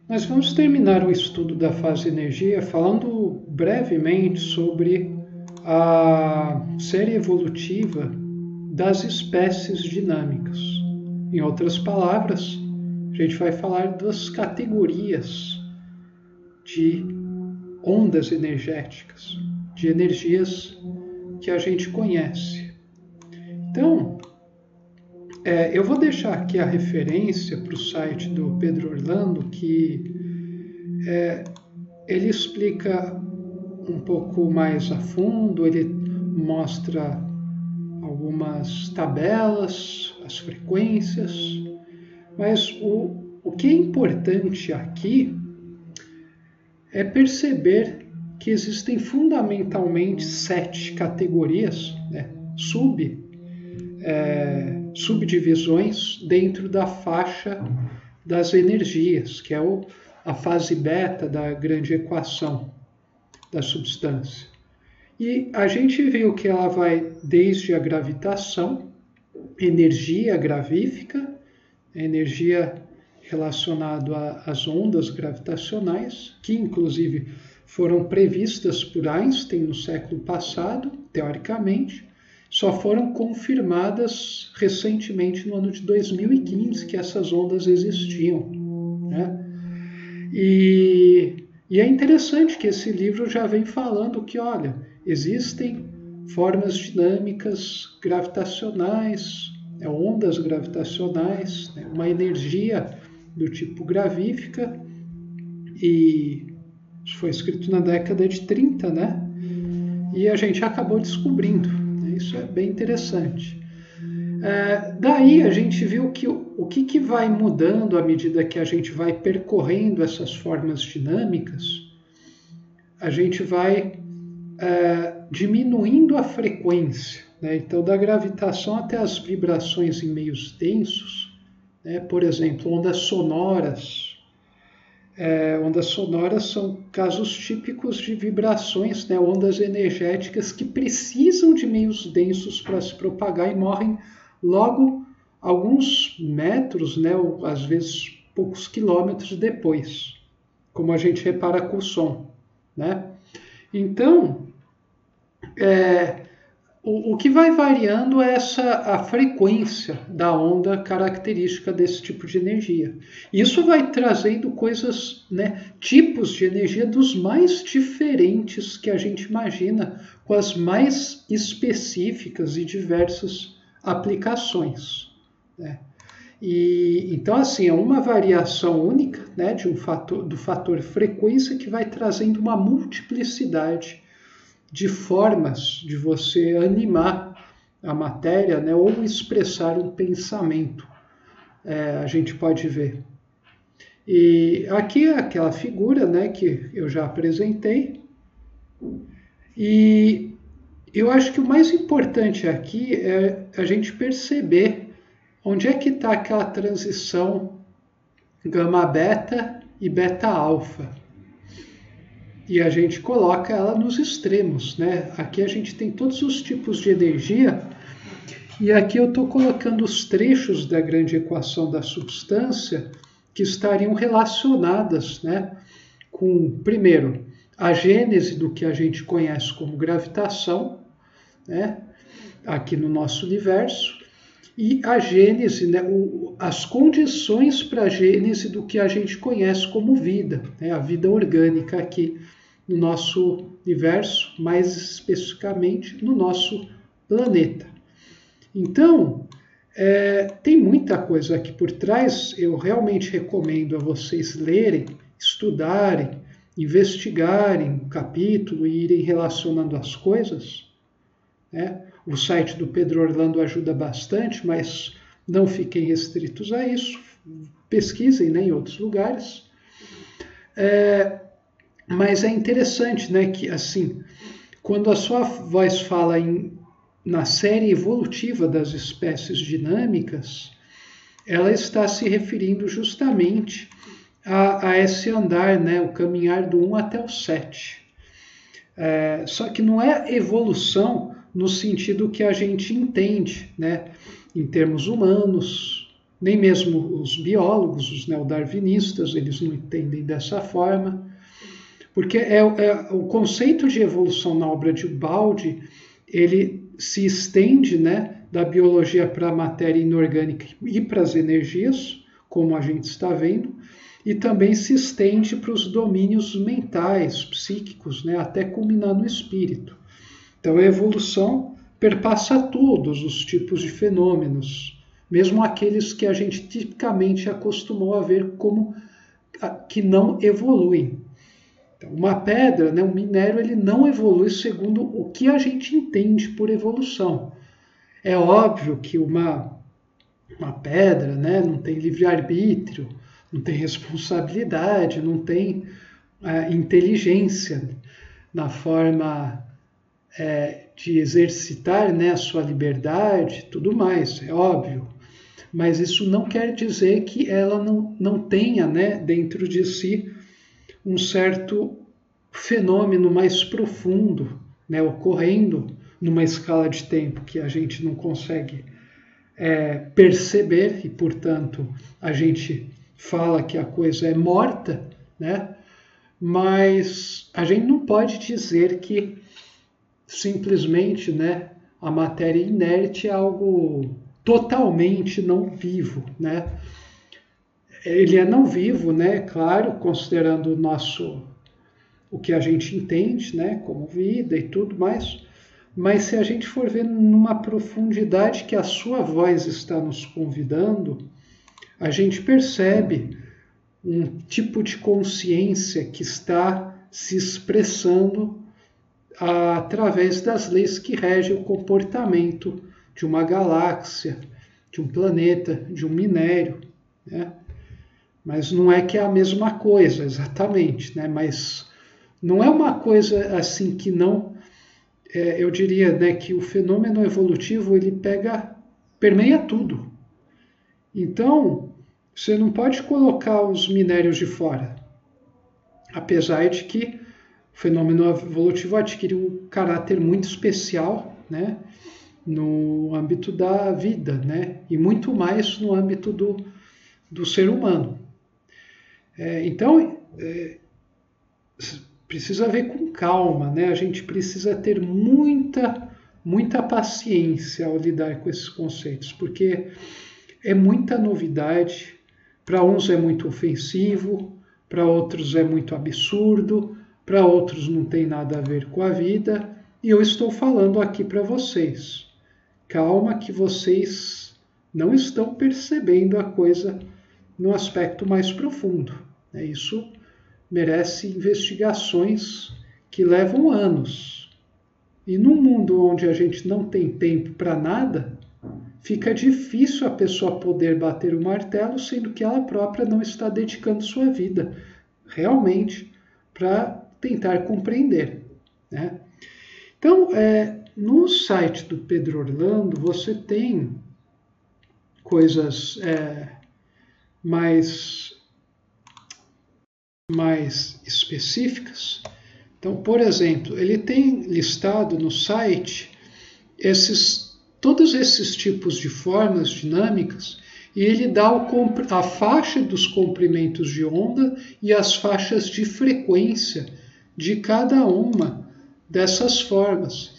Nós vamos terminar o estudo da fase energia falando brevemente sobre a série evolutiva das espécies dinâmicas. Em outras palavras, a gente vai falar das categorias de ondas energéticas, de energias que a gente conhece. Então, eu vou deixar aqui a referência para o site do Pedro Orlando, que ele explica um pouco mais a fundo, ele mostra algumas tabelas, as frequências, mas o que é importante aqui é perceber que existem fundamentalmente 7 categorias, né, subdivisões dentro da faixa das energias, que é a fase beta da grande equação da substância. E a gente viu que ela vai desde a gravitação, energia gravífica, energia relacionada às ondas gravitacionais, que inclusive foram previstas por Einstein no século passado, teoricamente, só foram confirmadas recentemente no ano de 2015 que essas ondas existiam, né? E é interessante que esse livro já vem falando que, olha, existem formas dinâmicas gravitacionais, ondas gravitacionais, uma energia do tipo gravífica, e isso foi escrito na década de 30, né? E a gente acabou descobrindo. Isso é bem interessante. Daí a gente viu que o que vai mudando à medida que a gente vai percorrendo essas formas dinâmicas, a gente vai diminuindo a frequência, né? Então, da gravitação até as vibrações em meios densos, né? Por exemplo, ondas sonoras. Ondas sonoras são casos típicos de vibrações, né? Ondas energéticas que precisam de meios densos para se propagar e morrem logo alguns metros, né? Ou às vezes poucos quilômetros depois, como a gente repara com o som, né? Então, o que vai variando é a frequência da onda característica desse tipo de energia. Isso vai trazendo coisas, né, tipos de energia dos mais diferentes que a gente imagina, com as mais específicas e diversas aplicações, né? E então, assim, é uma variação única, né, do fator frequência, que vai trazendo uma multiplicidade de formas de você animar a matéria, né, ou expressar um pensamento, a gente pode ver. E aqui é aquela figura, né, que eu já apresentei, e eu acho que o mais importante aqui é a gente perceber onde é que está aquela transição gama-beta e beta-alfa. E a gente coloca ela nos extremos, né? Aqui a gente tem todos os tipos de energia, e aqui eu estou colocando os trechos da grande equação da substância que estariam relacionadas, né, com, primeiro, a gênese do que a gente conhece como gravitação, né, aqui no nosso universo, e a gênese, né, as condições para a gênese do que a gente conhece como vida, né, a vida orgânica aqui no nosso universo, mais especificamente no nosso planeta. Então, tem muita coisa aqui por trás. Eu realmente recomendo a vocês lerem, estudarem, investigarem o capítulo e irem relacionando as coisas, né? O site do Pedro Orlando ajuda bastante, mas não fiquem restritos a isso. Pesquisem, né, em outros lugares. Mas é interessante, né, que assim, quando a sua voz fala na série evolutiva das espécies dinâmicas, ela está se referindo justamente a esse andar, né, o caminhar do 1 até o 7. Só que não é evolução no sentido que a gente entende, né, em termos humanos, nem mesmo os biólogos, os neodarwinistas, eles não entendem dessa forma, porque o conceito de evolução na obra de Ubaldi, ele se estende, né, da biologia para a matéria inorgânica e para as energias, como a gente está vendo, e também se estende para os domínios mentais, psíquicos, né, até culminar no espírito. Então a evolução perpassa todos os tipos de fenômenos, mesmo aqueles que a gente tipicamente acostumou a ver como que não evoluem. Então, uma pedra, né, um minério, ele não evolui segundo o que a gente entende por evolução. É óbvio que uma pedra, né, não tem livre-arbítrio, não tem responsabilidade, não tem inteligência na forma de exercitar, né, a sua liberdade, tudo mais, é óbvio. Mas isso não quer dizer que ela não tenha, né, dentro de si um certo fenômeno mais profundo, né, ocorrendo numa escala de tempo que a gente não consegue perceber e, portanto, a gente fala que a coisa é morta, né? Mas a gente não pode dizer que simplesmente, né, a matéria inerte é algo totalmente não vivo, né? Ele é não vivo, né? Claro, considerando o que a gente entende, né, como vida e tudo mais. Mas se a gente for ver numa profundidade que a sua voz está nos convidando, a gente percebe um tipo de consciência que está se expressando através das leis que regem o comportamento de uma galáxia, de um planeta, de um minério, né? Mas não é que é a mesma coisa, exatamente, né? Mas não é uma coisa assim que não... eu diria, né, que o fenômeno evolutivo ele permeia tudo. Então, você não pode colocar os minérios de fora, apesar de que o fenômeno evolutivo adquire um caráter muito especial, né, no âmbito da vida, né, e muito mais no âmbito do ser humano. Então, precisa ver com calma, né? A gente precisa ter muita paciência ao lidar com esses conceitos, porque é muita novidade, para uns é muito ofensivo, para outros é muito absurdo, para outros não tem nada a ver com a vida, e eu estou falando aqui para vocês. Calma que vocês não estão percebendo a coisa no aspecto mais profundo. Isso merece investigações que levam anos. E num mundo onde a gente não tem tempo para nada, fica difícil a pessoa poder bater o martelo, sendo que ela própria não está dedicando sua vida realmente para tentar compreender, né? Então, no site do Pedro Orlando, você tem coisas mais específicas. Então, por exemplo, ele tem listado no site todos esses tipos de formas dinâmicas e ele dá a faixa dos comprimentos de onda e as faixas de frequência de cada uma dessas formas.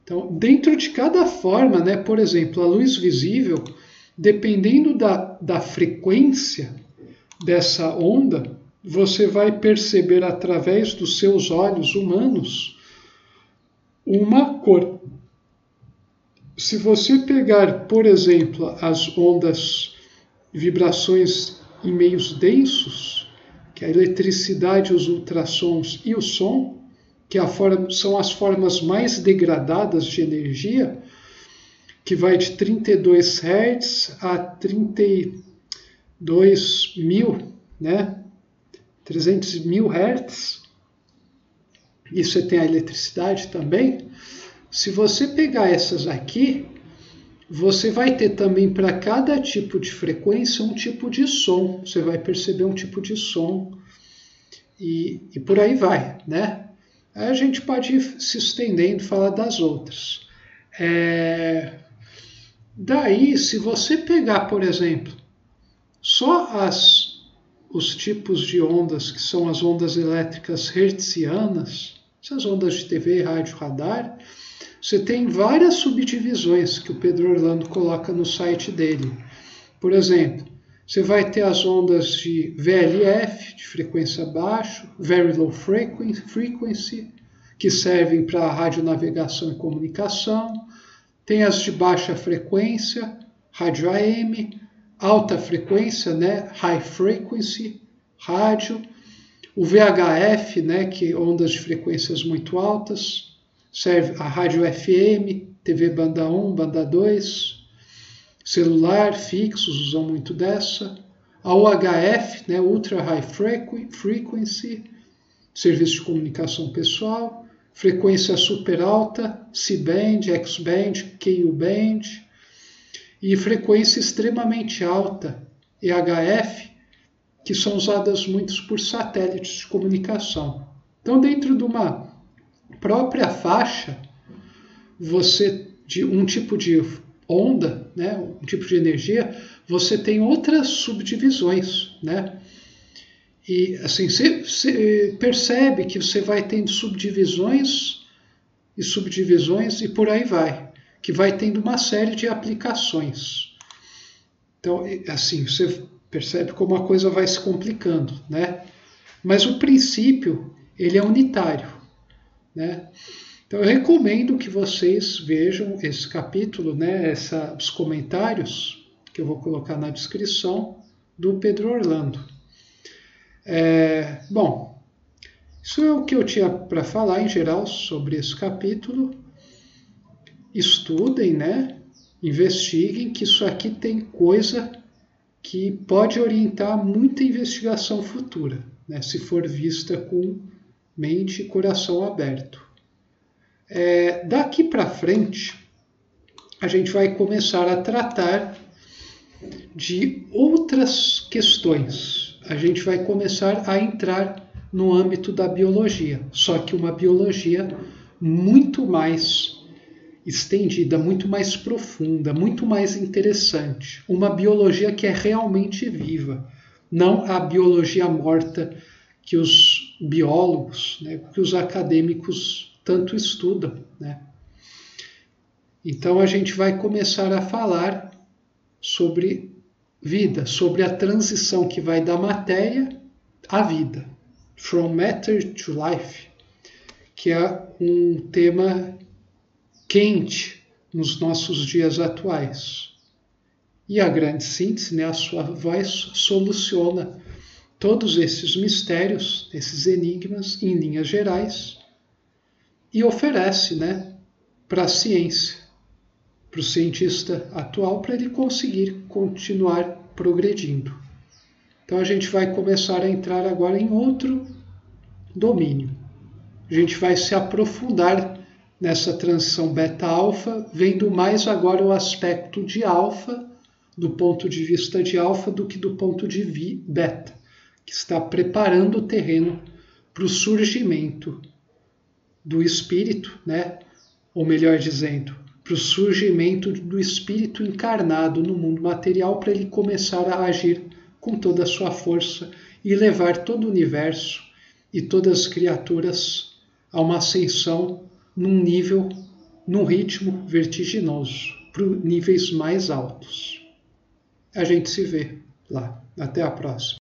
Então, dentro de cada forma, né, por exemplo, a luz visível, dependendo da frequência dessa onda, você vai perceber através dos seus olhos humanos uma cor. Se você pegar, por exemplo, as ondas, vibrações em meios densos, que é a eletricidade, os ultrassons e o som, que são as formas mais degradadas de energia, que vai de 32 Hz a 32.000, né? 300.000 Hz, e você tem a eletricidade também. Se você pegar essas aqui, você vai ter também para cada tipo de frequência um tipo de som. Você vai perceber um tipo de som e por aí vai, né? Aí a gente pode ir se estendendo e falar das outras. Daí, se você pegar, por exemplo, Só os tipos de ondas que são as ondas elétricas hertzianas, essas ondas de TV, rádio, radar, você tem várias subdivisões que o Pedro Orlando coloca no site dele. Por exemplo, você vai ter as ondas de VLF, de frequência baixa, Very Low Frequency, que servem para radionavegação e comunicação. Tem as de baixa frequência, rádio AM, alta frequência, né, High Frequency, rádio. O VHF, né, que ondas de frequências muito altas, serve a rádio FM, TV banda 1, banda 2, celular, fixos usam muito dessa. A UHF, né, Ultra High Frequency, serviço de comunicação pessoal. Frequência super alta, C-band, X-band, Ku-band. E frequência extremamente alta, EHF, que são usadas muito por satélites de comunicação. Então, dentro de uma própria faixa, você, de um tipo de onda, né, um tipo de energia, você tem outras subdivisões, né? E assim, você percebe que você vai tendo subdivisões e por aí vai, que vai tendo uma série de aplicações. Então, assim, você percebe como a coisa vai se complicando, né? Mas o princípio, ele é unitário, né? Então, eu recomendo que vocês vejam esse capítulo, né, os comentários, que eu vou colocar na descrição, do Pedro Orlando. Bom, isso é o que eu tinha para falar em geral sobre esse capítulo. Estudem, né? Investiguem, que isso aqui tem coisa que pode orientar muita investigação futura, né? Se for vista com mente e coração aberto. Daqui para frente, a gente vai começar a tratar de outras questões. A gente vai começar a entrar no âmbito da biologia, só que uma biologia muito mais estendida, muito mais profunda, muito mais interessante. Uma biologia que é realmente viva, não a biologia morta que os biólogos, né, que os acadêmicos tanto estudam, né? Então a gente vai começar a falar sobre vida, sobre a transição que vai da matéria à vida, from matter to life, que é um tema quente nos nossos dias atuais. E a grande síntese, né, a sua voz soluciona todos esses mistérios, esses enigmas em linhas gerais e oferece, né, para a ciência, para o cientista atual, para ele conseguir continuar progredindo. Então a gente vai começar a entrar agora em outro domínio. A gente vai se aprofundar nessa transição beta-alfa, vendo mais agora o aspecto de alfa, do ponto de vista de alfa, do que do ponto de beta, que está preparando o terreno para o surgimento do espírito, né? Ou melhor dizendo, para o surgimento do espírito encarnado no mundo material, para ele começar a agir com toda a sua força e levar todo o universo e todas as criaturas a uma ascensão num nível, num ritmo vertiginoso, para níveis mais altos. A gente se vê lá. Até a próxima.